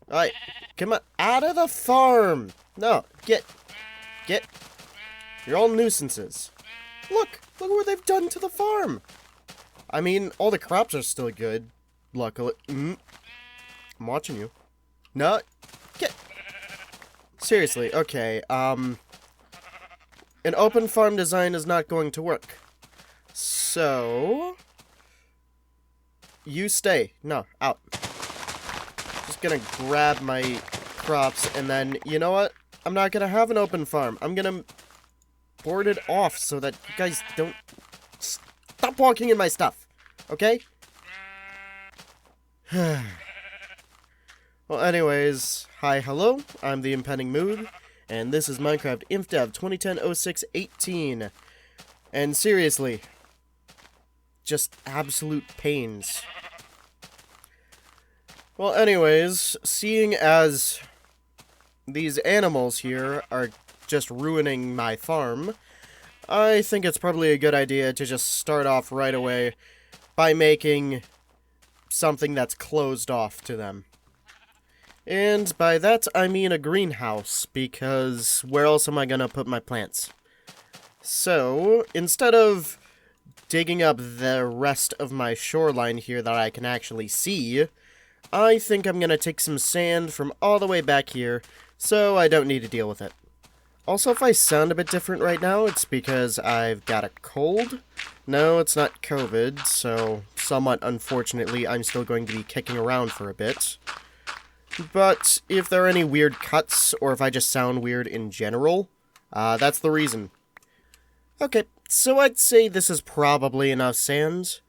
Alright, come on, out of the farm! No, get. You're all nuisances. Look what they've done to the farm! I mean, all the crops are still good, luckily. I'm watching you. No, get. Seriously, okay, an open farm design is not going to work. So... you stay. No, out. Just gonna grab my crops, and then, you know what? I'm not gonna have an open farm. I'm gonna board it off so that you guys don't... stop walking in my stuff, okay? Well, anyways, hi, hello, I'm the ImpendingMoon, and this is Minecraft Infdev 2010-06-18. And seriously, just absolute pains. Well, anyways, seeing as these animals here are just ruining my farm, I think it's probably a good idea to just start off right away by making something that's closed off to them. And by that, I mean a greenhouse, because where else am I gonna put my plants? So, instead of digging up the rest of my shoreline here that I can actually see, I think I'm gonna take some sand from all the way back here, so I don't need to deal with it. Also, if I sound a bit different right now, it's because I've got a cold. No, it's not COVID, so somewhat unfortunately, I'm still going to be kicking around for a bit. But if there are any weird cuts, or if I just sound weird in general, that's the reason. Okay, so I'd say this is probably enough sand.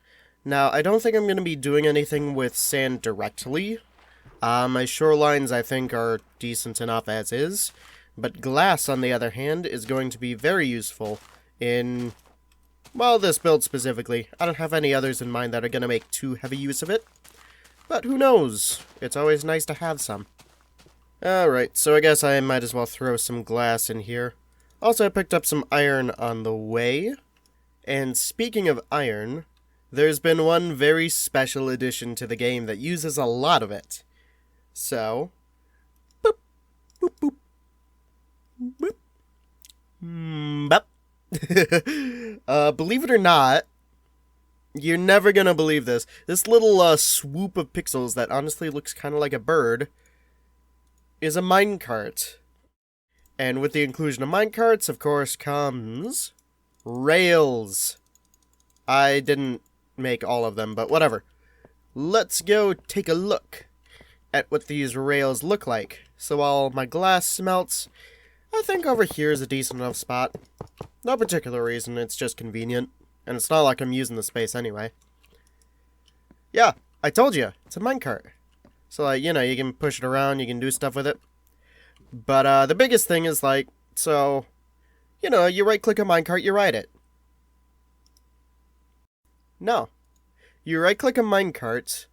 Now, I don't think I'm going to be doing anything with sand directly. My shorelines, I think, are decent enough as is. But glass, on the other hand, is going to be very useful in, well, this build specifically. I don't have any others in mind that are going to make too heavy use of it. But who knows? It's always nice to have some. Alright, so I guess I might as well throw some glass in here. Also, I picked up some iron on the way. And speaking of iron, there's been one very special addition to the game that uses a lot of it. So, boop, boop, boop, boop. Believe it or not, you're never gonna believe this. This little swoop of pixels that honestly looks kind of like a bird is a minecart. And with the inclusion of minecarts, of course, comes rails. I didn't make all of them, but whatever. Let's go take a look at what these rails look like. So while my glass smelts, I think over here is a decent enough spot. No particular reason, it's just convenient. And it's not like I'm using the space anyway. Yeah, I told you, it's a minecart. So, like, you know, you can push it around, you can do stuff with it. But, the biggest thing is, like, so, you know, you right-click a minecart, you ride it. No. You right-click a minecart,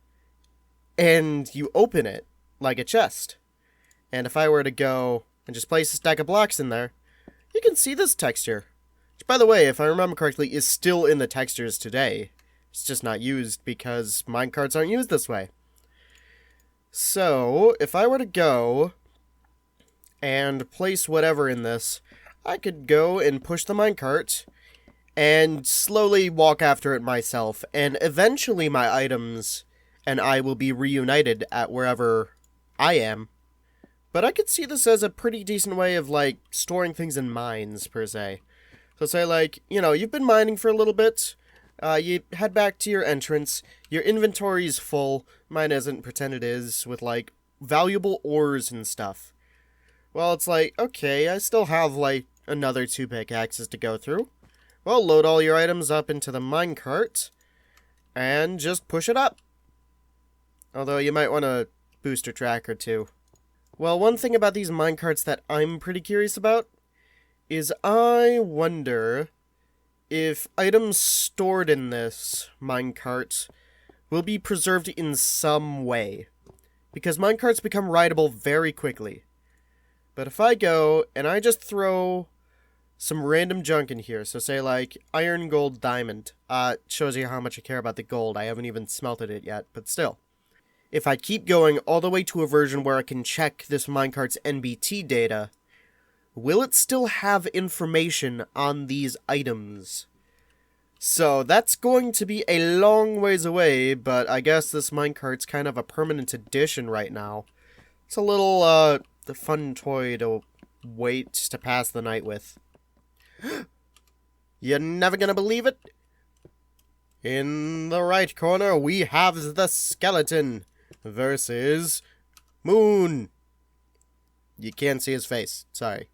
and you open it, like a chest. And if I were to go and just place a stack of blocks in there, you can see this texture. Which, by the way, if I remember correctly, is still in the textures today. It's just not used because minecarts aren't used this way. So, if I were to go and place whatever in this, I could go and push the minecart and slowly walk after it myself, and eventually my items and I will be reunited at wherever I am. But I could see this as a pretty decent way of, like, storing things in mines, per se. So say, like, you know, you've been mining for a little bit, you head back to your entrance, your inventory's full, mine isn't, pretend it is, with, like, valuable ores and stuff. Well, it's like, okay, I still have, like, another 2 pickaxes to go through. Well, load all your items up into the minecart, and just push it up. Although, you might want a booster track or two. Well, one thing about these minecarts that I'm pretty curious about is I wonder if items stored in this minecart will be preserved in some way. Because minecarts become rideable very quickly. But if I go and I just throw some random junk in here, so say like iron, gold, diamond, shows you how much I care about the gold. I haven't even smelted it yet, but still. if I keep going all the way to a version where I can check this minecart's NBT data, will it still have information on these items? So that's going to be a long ways away, but I guess this minecart's kind of a permanent addition right now. It's a little, fun toy to wait to pass the night with. You're never gonna believe it? In the right corner, we have the skeleton versus Moon. You can't see his face. Sorry.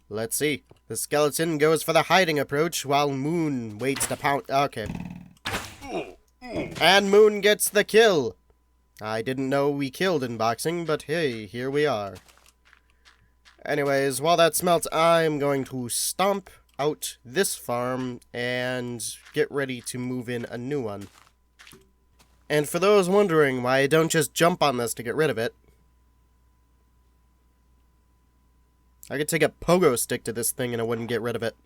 Let's see. The skeleton goes for the hiding approach while Moon waits to pounce. Okay. And Moon gets the kill. I didn't know we killed in boxing, but hey, here we are. Anyways, while that smelts, I'm going to stomp out this farm and get ready to move in a new one. And for those wondering why I don't just jump on this to get rid of it, I could take a pogo stick to this thing and it wouldn't get rid of it.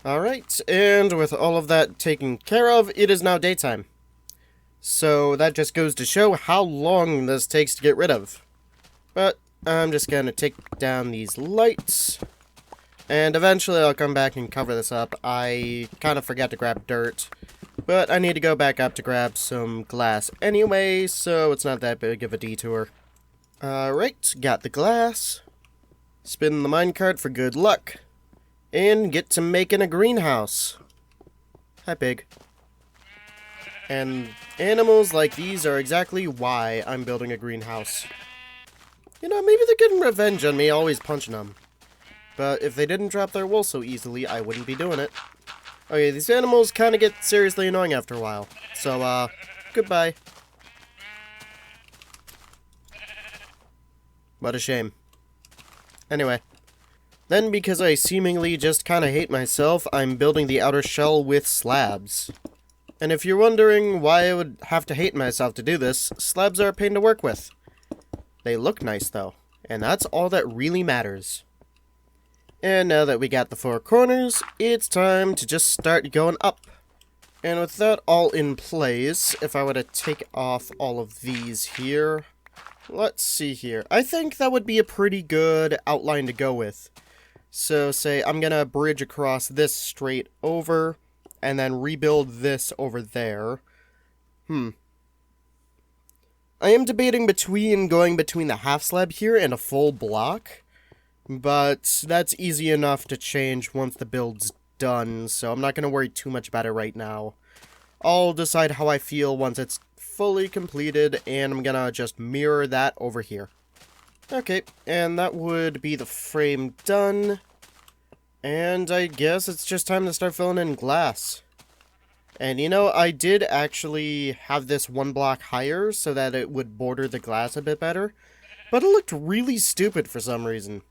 Alright, and with all of that taken care of, it is now daytime. So that just goes to show how long this takes to get rid of. But I'm just gonna take down these lights, and eventually I'll come back and cover this up. I kind of forgot to grab dirt, but I need to go back up to grab some glass anyway, so it's not that big of a detour. Alright, got the glass. Spin the minecart for good luck. And get to making a greenhouse. Hi, pig. And animals like these are exactly why I'm building a greenhouse. You know, maybe they're getting revenge on me always punching them. But if they didn't drop their wool so easily, I wouldn't be doing it. Okay, these animals kind of get seriously annoying after a while. So, goodbye. What a shame. Anyway. Then, because I seemingly just kind of hate myself, I'm building the outer shell with slabs. And if you're wondering why I would have to hate myself to do this, slabs are a pain to work with. They look nice, though, and that's all that really matters. And now that we got the four corners, it's time to just start going up. And with that all in place, if I were to take off all of these here, let's see here. I think that would be a pretty good outline to go with. So, say I'm gonna bridge across this straight over, and then rebuild this over there. I am debating between going between the half slab here and a full block, but that's easy enough to change once the build's done, so I'm not gonna worry too much about it right now. I'll decide how I feel once it's fully completed, and I'm gonna just mirror that over here. Okay, and that would be the frame done. And I guess it's just time to start filling in glass. And you know, I did actually have this one block higher so that it would border the glass a bit better. But it looked really stupid for some reason.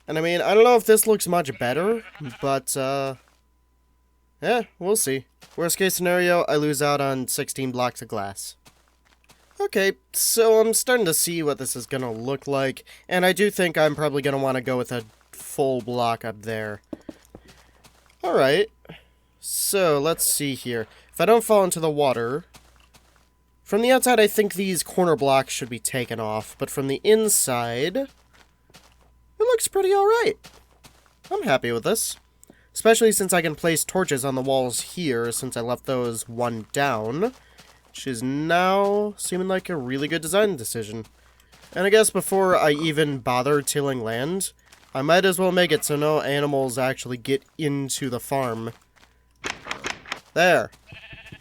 And I mean, I don't know if this looks much better, but yeah, we'll see. Worst case scenario, I lose out on 16 blocks of glass. Okay, so I'm starting to see what this is going to look like, and I do think I'm probably going to want to go with a full block up there. Alright, so let's see here. If I don't fall into the water, from the outside I think these corner blocks should be taken off, but from the inside, it looks pretty alright. I'm happy with this. Especially since I can place torches on the walls here, since I left those one down. Which is now seeming like a really good design decision. And I guess before I even bother tilling land, I might as well make it so no animals actually get into the farm. There.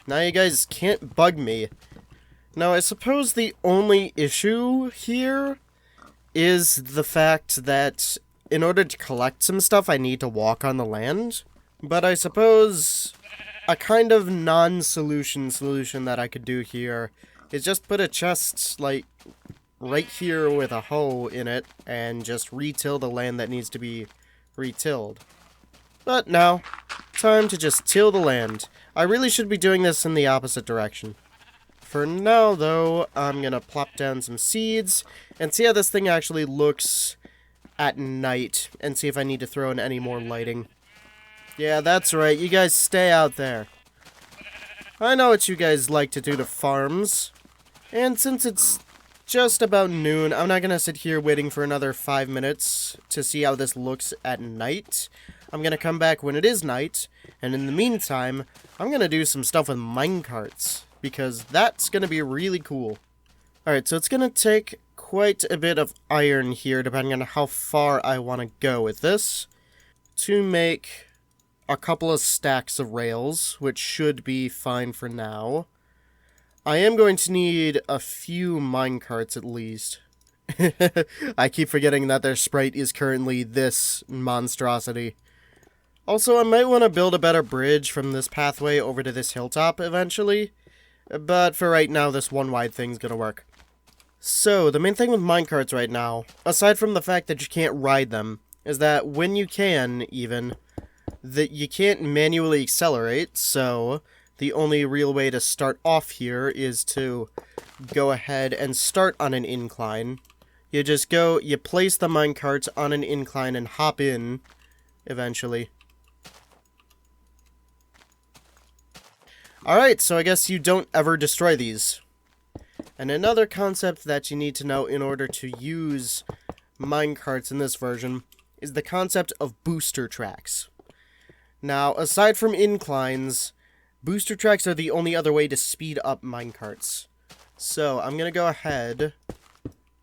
Now you guys can't bug me. Now I suppose the only issue here is the fact that in order to collect some stuff I need to walk on the land. But I suppose a kind of non-solution solution that I could do here is just put a chest, like, right here with a hoe in it, and just retill the land that needs to be retilled. But now, time to just till the land. I really should be doing this in the opposite direction. For now, though, I'm gonna plop down some seeds, and see how this thing actually looks at night, and see if I need to throw in any more lighting. Yeah, that's right, you guys stay out there. I know what you guys like to do to farms. And since it's just about noon, I'm not going to sit here waiting for another 5 minutes to see how this looks at night. I'm going to come back when it is night, and in the meantime, I'm going to do some stuff with minecarts, because that's going to be really cool. Alright, so it's going to take quite a bit of iron here, depending on how far I want to go with this, to make a couple of stacks of rails, which should be fine for now. I am going to need a few minecarts at least. I keep forgetting that their sprite is currently this monstrosity. Also, I might want to build a better bridge from this pathway over to this hilltop eventually, but for right now, this one wide thing's gonna work. So, the main thing with minecarts right now, aside from the fact that you can't ride them, is that when you can, even, that you can't manually accelerate, so the only real way to start off here is to go ahead and start on an incline. You just go, you place the minecarts on an incline and hop in, eventually. Alright, so I guess you don't ever destroy these. And another concept that you need to know in order to use minecarts in this version is the concept of booster tracks. Now, aside from inclines, booster tracks are the only other way to speed up minecarts. So, I'm going to go ahead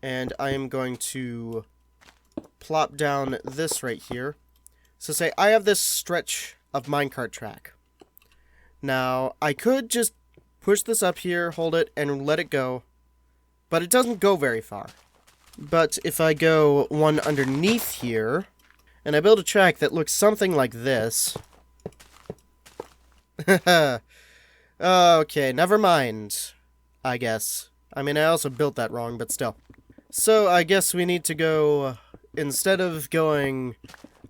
and I am going to plop down this right here. So say I have this stretch of minecart track. Now, I could just push this up here, hold it, and let it go, but it doesn't go very far. But if I go one underneath here, and I build a track that looks something like this... Okay, never mind, I guess. I mean, I also built that wrong, but still. So, I guess we need to go, instead of going,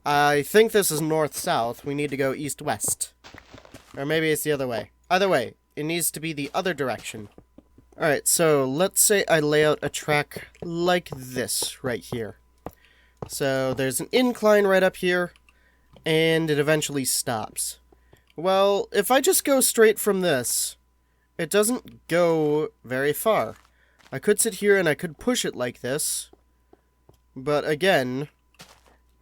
I think this is north-south, we need to go east-west. Or maybe it's the other way. Either way, it needs to be the other direction. Alright, so let's say I lay out a track like this right here. So there's an incline right up here, and it eventually stops. Well, if I just go straight from this, it doesn't go very far. I could sit here and I could push it like this, but again,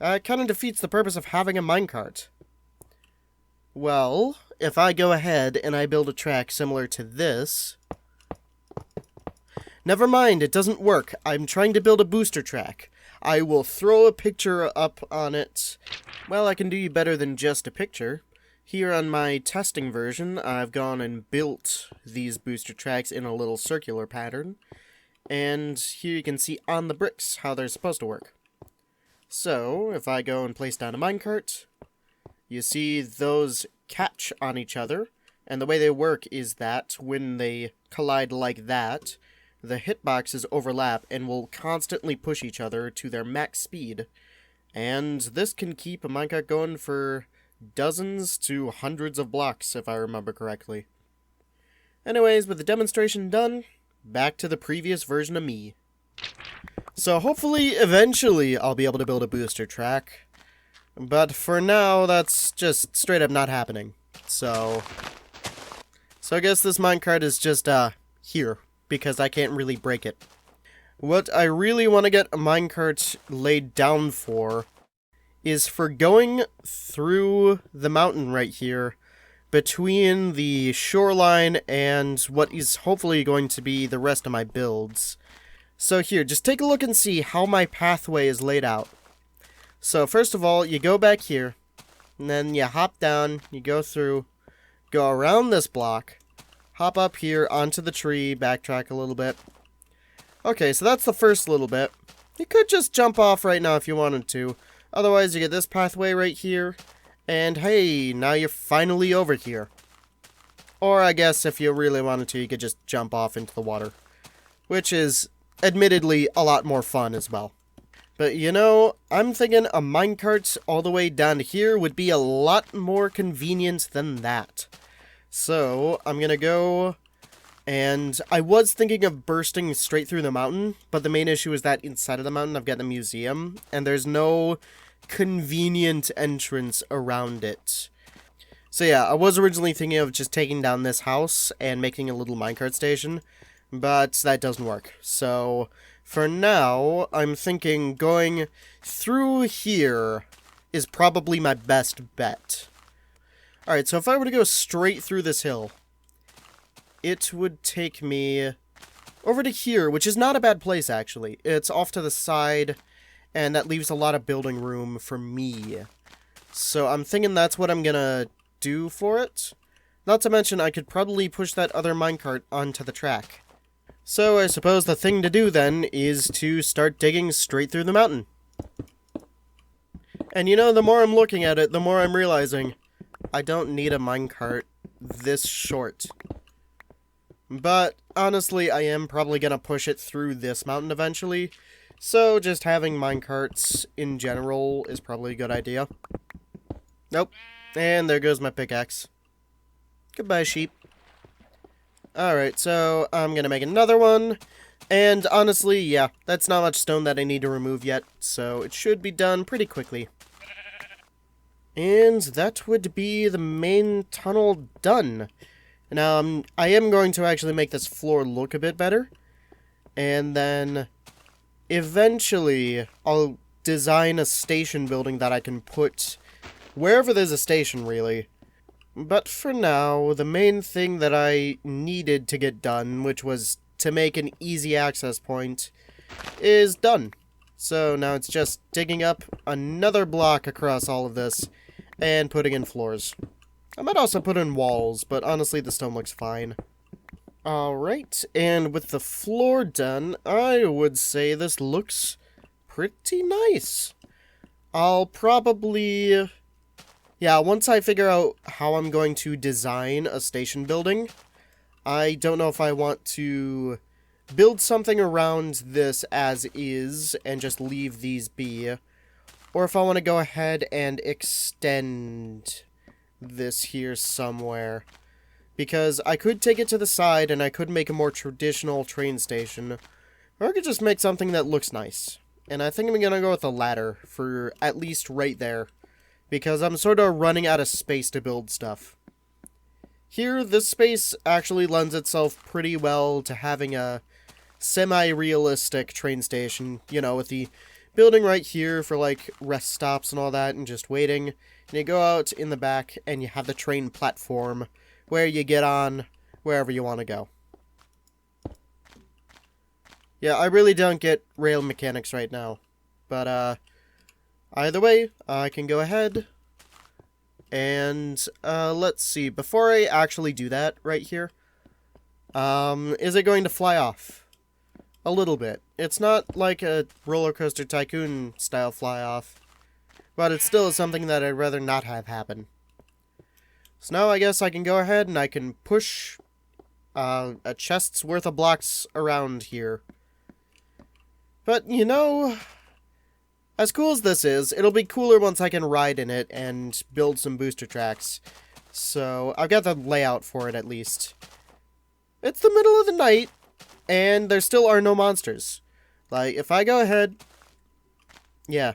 it kind of defeats the purpose of having a minecart. Well, if I go ahead and I build a track similar to this... Never mind, it doesn't work. I'm trying to build a booster track. I will throw a picture up on it. Well, I can do you better than just a picture. Here on my testing version, I've gone and built these booster tracks in a little circular pattern. And here you can see on the bricks how they're supposed to work. So, if I go and place down a minecart, you see those catch on each other, and the way they work is that when they collide like that, the hitboxes overlap and will constantly push each other to their max speed, and this can keep a minecart going for dozens to hundreds of blocks, if I remember correctly. Anyways, with the demonstration done, back to the previous version of me. So hopefully, eventually, I'll be able to build a booster track. But for now, that's just straight up not happening. So I guess this minecart is just, here, because I can't really break it. What I really want to get a minecart laid down for is for going through the mountain right here, between the shoreline and what is hopefully going to be the rest of my builds. So here, just take a look and see how my pathway is laid out. So first of all, you go back here, and then you hop down, you go through, go around this block, hop up here onto the tree, backtrack a little bit. Okay, so that's the first little bit. You could just jump off right now if you wanted to. Otherwise, you get this pathway right here, and hey, now you're finally over here. Or I guess if you really wanted to, you could just jump off into the water, which is admittedly a lot more fun as well. But you know, I'm thinking a minecart all the way down to here would be a lot more convenient than that. So, I'm gonna go, and I was thinking of bursting straight through the mountain, but the main issue is that inside of the mountain I've got the museum, and there's no convenient entrance around it. So yeah, I was originally thinking of just taking down this house and making a little minecart station, but that doesn't work. So, for now, I'm thinking going through here is probably my best bet. Alright, so if I were to go straight through this hill, it would take me over to here, which is not a bad place, actually. It's off to the side, and that leaves a lot of building room for me. So I'm thinking that's what I'm gonna do for it. Not to mention, I could probably push that other minecart onto the track. So I suppose the thing to do then is to start digging straight through the mountain. And you know, the more I'm looking at it, the more I'm realizing I don't need a minecart this short. But honestly, I am probably gonna push it through this mountain eventually. So just having minecarts in general is probably a good idea. Nope. And there goes my pickaxe. Goodbye, sheep. Alright, so I'm gonna make another one. And honestly, yeah, that's not much stone that I need to remove yet, so it should be done pretty quickly. And that would be the main tunnel done. Now, I am going to actually make this floor look a bit better. And then, eventually, I'll design a station building that I can put wherever there's a station, really. But for now, the main thing that I needed to get done, which was to make an easy access point, is done. So now it's just digging up another block across all of this and putting in floors. I might also put in walls, but honestly the stone looks fine. Alright, and with the floor done, I would say this looks pretty nice. I'll probably... yeah, once I figure out how I'm going to design a station building, I don't know if I want to build something around this as is and just leave these be, or if I want to go ahead and extend this here somewhere. Because I could take it to the side and I could make a more traditional train station, or I could just make something that looks nice. And I think I'm going to go with a ladder for at least right there, because I'm sort of running out of space to build stuff. Here, this space actually lends itself pretty well to having a semi-realistic train station, you know, with the building right here for, like, rest stops and all that, and just waiting. And you go out in the back, and you have the train platform, where you get on wherever you want to go. Yeah, I really don't get rail mechanics right now. But, either way, I can go ahead. And, let's see. Before I actually do that right here, is it going to fly off? A little bit. It's not like a Roller Coaster Tycoon style fly off, but it still is something that I'd rather not have happen. So now I guess I can go ahead and I can push a chest's worth of blocks around here. But, you know, as cool as this is, it'll be cooler once I can ride in it and build some booster tracks. So, I've got the layout for it at least. It's the middle of the night, and there still are no monsters. Like, if I go ahead... yeah.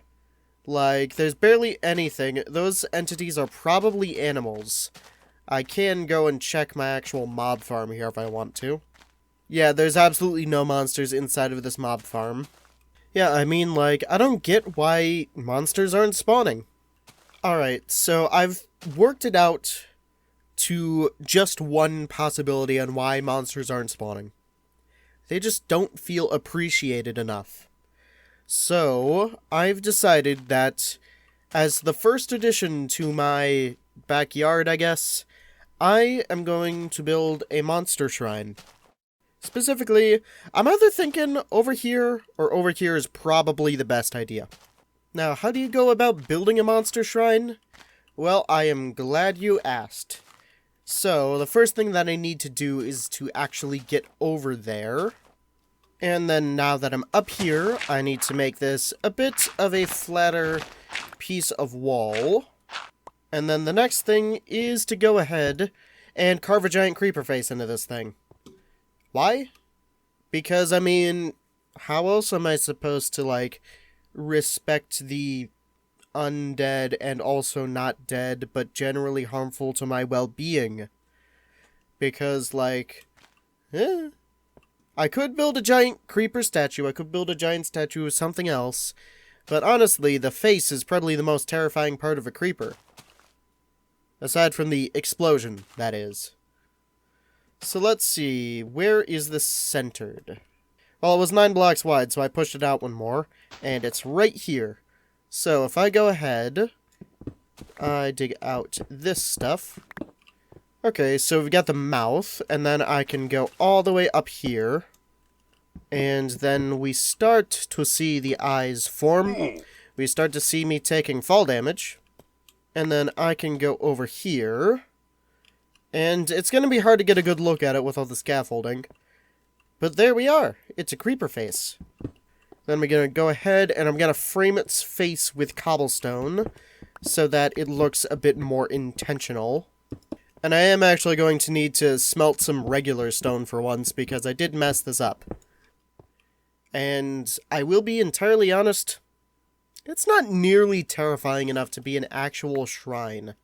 Like, there's barely anything. Those entities are probably animals. I can go and check my actual mob farm here if I want to. Yeah, there's absolutely no monsters inside of this mob farm. Yeah, I mean, like, I don't get why monsters aren't spawning. Alright, so I've worked it out to just one possibility on why monsters aren't spawning. They just don't feel appreciated enough. So, I've decided that as the first addition to my backyard, I guess, I am going to build a monster shrine. Specifically, I'm either thinking over here, or over here is probably the best idea. Now, how do you go about building a monster shrine? Well, I am glad you asked. So, the first thing that I need to do is to actually get over there. And then now that I'm up here, I need to make this a bit of a flatter piece of wall. And then the next thing is to go ahead and carve a giant creeper face into this thing. Why? Because, I mean, how else am I supposed to, like, respect the undead and also not dead, but generally harmful to my well-being? Because, like, I could build a giant creeper statue, I could build a giant statue of something else, but honestly, the face is probably the most terrifying part of a creeper. Aside from the explosion, that is. So let's see, where is this centered? Well, it was 9 blocks wide, so I pushed it out one more, and it's right here. So if I go ahead, I dig out this stuff. Okay, so we've got the mouth, and then I can go all the way up here. And then we start to see the eyes form. We start to see me taking fall damage. And then I can go over here. And it's going to be hard to get a good look at it with all the scaffolding. But there we are. It's a creeper face. Then we're going to go ahead and I'm going to frame its face with cobblestone so that it looks a bit more intentional. And I am actually going to need to smelt some regular stone for once because I did mess this up. And I will be entirely honest, it's not nearly terrifying enough to be an actual shrine.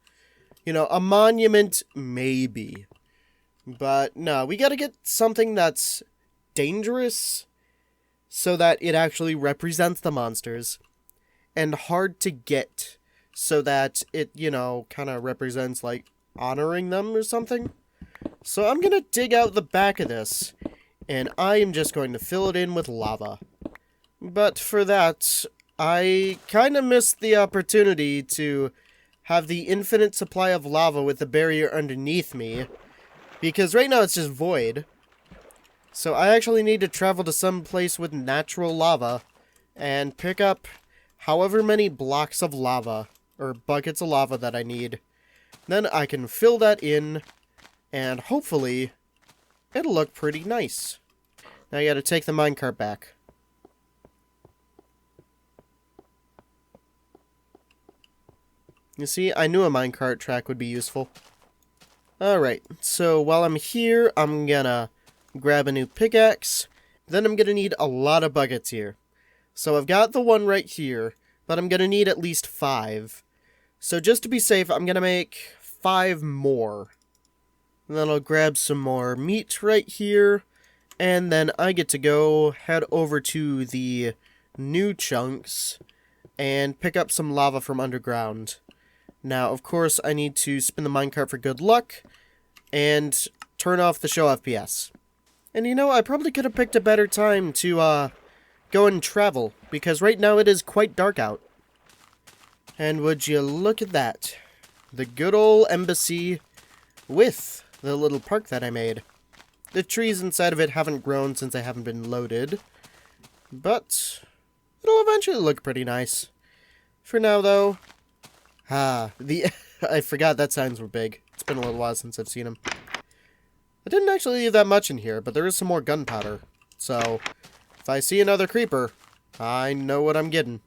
You know, a monument, maybe. But no, we gotta get something that's dangerous so that it actually represents the monsters. And hard to get so that it, you know, kind of represents, like, honoring them or something. So I'm gonna dig out the back of this. And I am just going to fill it in with lava. But for that, I kind of missed the opportunity to have the infinite supply of lava with the barrier underneath me. Because right now it's just void. So I actually need to travel to some place with natural lava and pick up however many blocks of lava, or buckets of lava that I need. Then I can fill that in, and hopefully it'll look pretty nice. Now I gotta take the minecart back. You see, I knew a minecart track would be useful. Alright, so while I'm here, I'm gonna grab a new pickaxe. Then I'm gonna need a lot of buckets here. So I've got the one right here, but I'm gonna need at least 5. So just to be safe, I'm gonna make 5 more. And then I'll grab some more meat right here. And then I get to go head over to the new chunks and pick up some lava from underground. Now, of course, I need to spin the minecart for good luck and turn off the show FPS. And you know, I probably could have picked a better time to go and travel, because right now it is quite dark out. And would you look at that? The good old embassy with the little park that I made. The trees inside of it haven't grown since I haven't been loaded, but it'll eventually look pretty nice. For now, though, I forgot that signs were big. It's been a little while since I've seen them. I didn't actually leave that much in here, but there is some more gunpowder. So, if I see another creeper, I know what I'm getting.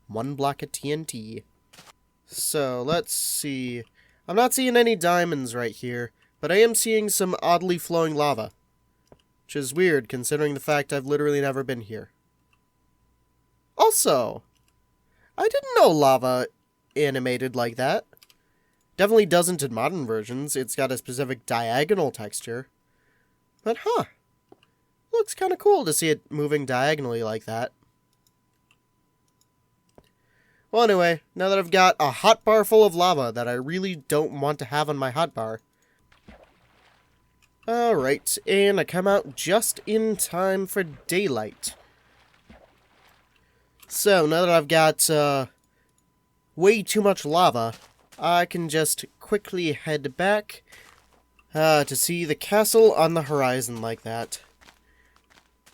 1 block of TNT. So, let's see. I'm not seeing any diamonds right here, but I am seeing some oddly flowing lava. Which is weird, considering the fact I've literally never been here. Also, I didn't know lava animated like that. Definitely doesn't in modern versions. It's got a specific diagonal texture. But looks kind of cool to see it moving diagonally like that. Well, anyway, now that I've got a hotbar full of lava that I really don't want to have on my hotbar. Alright, and I come out just in time for daylight. So, now that I've got way too much lava, I can just quickly head back to see the castle on the horizon like that.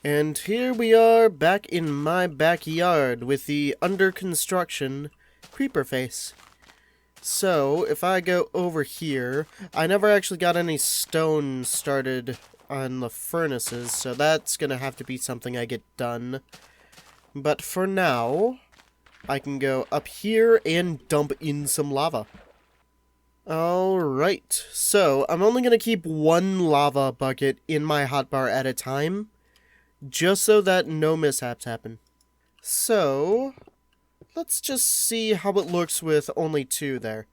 And here we are back in my backyard with the under construction creeper face. So, if I go over here, I never actually got any stone started on the furnaces, so that's gonna have to be something I get done. But for now, I can go up here and dump in some lava. Alright, so I'm only gonna keep 1 lava bucket in my hotbar at a time, just so that no mishaps happen. So, let's just see how it looks with only 2 there.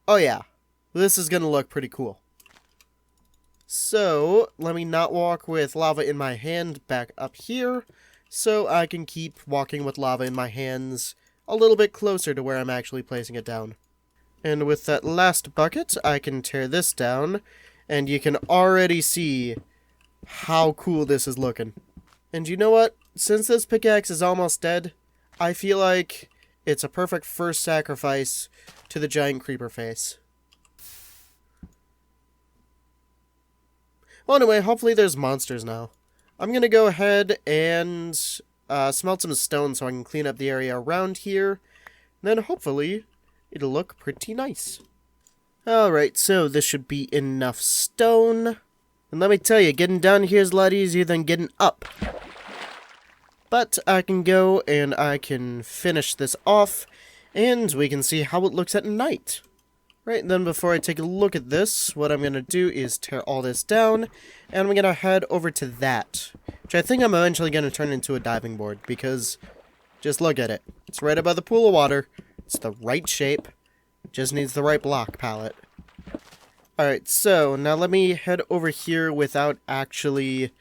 Oh yeah, this is gonna look pretty cool. So, let me not walk with lava in my hand back up here, so I can keep walking with lava in my hands a little bit closer to where I'm actually placing it down. And with that last bucket, I can tear this down, and you can already see how cool this is looking. And you know what? Since this pickaxe is almost dead, I feel like it's a perfect first sacrifice to the giant creeper face. Well, anyway, hopefully there's monsters now. I'm gonna go ahead and smelt some stone so I can clean up the area around here. And then hopefully it'll look pretty nice. Alright, so this should be enough stone. And let me tell you, getting down here is a lot easier than getting up. But I can go and I can finish this off, and we can see how it looks at night. Right, then before I take a look at this, what I'm going to do is tear all this down, and I'm going to head over to that, which I think I'm eventually going to turn into a diving board, because just look at it. It's right above the pool of water. It's the right shape. It just needs the right block palette. Alright, so now let me head over here without actually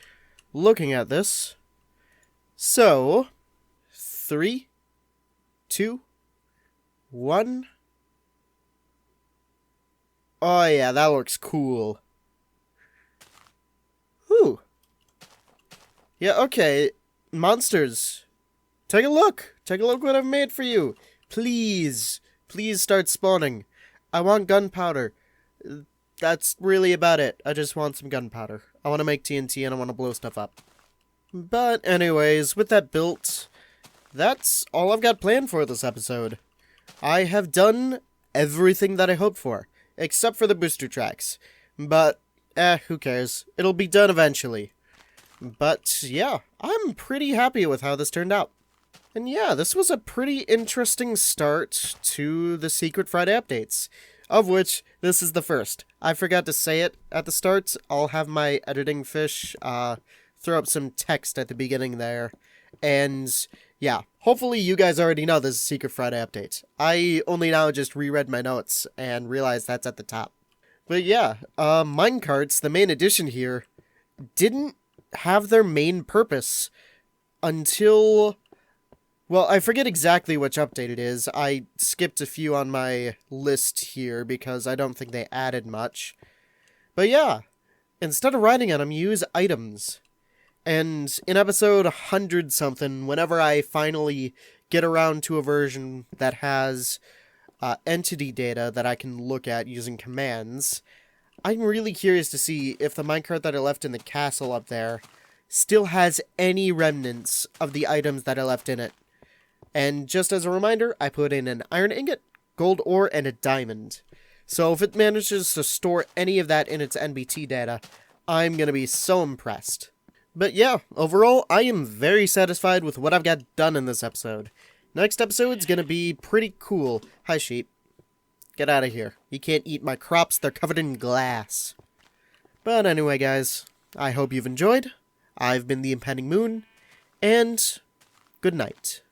looking at this. So, 3, 2, 1... Oh yeah, that looks cool. Whew. Yeah, okay. Monsters. Take a look. Take a look what I've made for you. Please. Please start spawning. I want gunpowder. That's really about it. I just want some gunpowder. I want to make TNT and I want to blow stuff up. But anyways, with that built, that's all I've got planned for this episode. I have done everything that I hoped for. Except for the booster tracks. But, who cares? It'll be done eventually. But, yeah, I'm pretty happy with how this turned out. And yeah, this was a pretty interesting start to the Secret Friday updates. Of which, this is the first. I forgot to say it at the start. I'll have my editing fish, throw up some text at the beginning there. And yeah, hopefully you guys already know this is Secret Friday update. I only now just reread my notes and realized that's at the top. But yeah, Minecarts, the main addition here, didn't have their main purpose until... Well, I forget exactly which update it is. I skipped a few on my list here because I don't think they added much. But yeah, instead of riding on them, you use items. And in episode 100-something, whenever I finally get around to a version that has entity data that I can look at using commands, I'm really curious to see if the minecart that I left in the castle up there still has any remnants of the items that I left in it. And just as a reminder, I put in an iron ingot, gold ore, and a diamond. So if it manages to store any of that in its NBT data, I'm going to be so impressed. But yeah, overall, I am very satisfied with what I've got done in this episode. Next episode's gonna be pretty cool. Hi, sheep. Get out of here. You can't eat my crops, they're covered in glass. But anyway, guys, I hope you've enjoyed. I've been the Impending Moon, and good night.